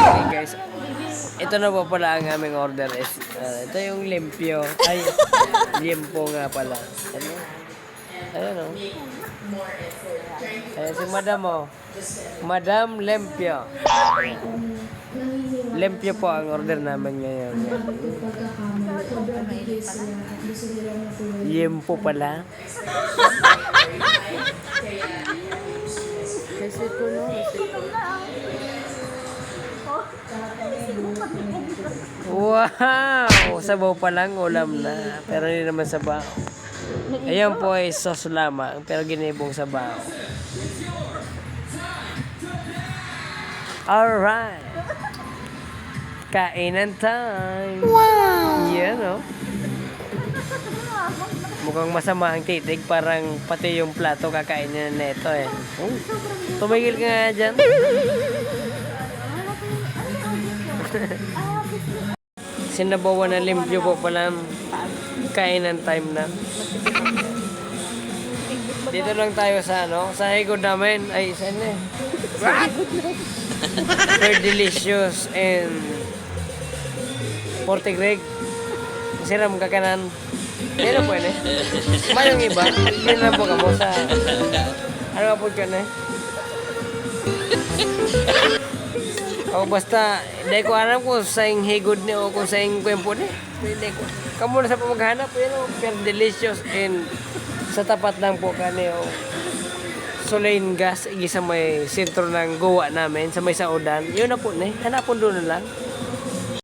Okay guys, ito na po pala ang aming order is, ito yung limpyo. Ay, limpo nga pala. Ano? Ayan o. Ayan si Madam o. Madam Limpyo. Limpyo po ang order namin ngayon. Limpo pala. Kasi ito no. Wow! Sabaw pa lang, ulam na. Pero hindi naman sabaw. Ayan po ay sauce lamang, pero ginibong sabaw. Alright! Kainan time! Wow! Yan o. Mukhang masama ang titig, parang pati yung plato kakainin na ito eh. Tumigil ka nga dyan. Sinabawan na limpyo po pala. Kainan time na. Dito lang tayo sa ano, sa higod namin. Ay, saan eh? Very delicious and Porte Greg. Siram kakanan. Yan na po yun eh. Mayong iba, yan na po kamo sa ano nga po yun eh. O basta, hindi ko alam kung saing higod ni o kung saing kwempo ni. Hindi ko. Kamu na sa pamaghanap, pero delicious and sa tapat lang po kani o Solain gas, isa may sentro ng gawa namin sa may saudan. Yun na po ni, hanapon doon na lang.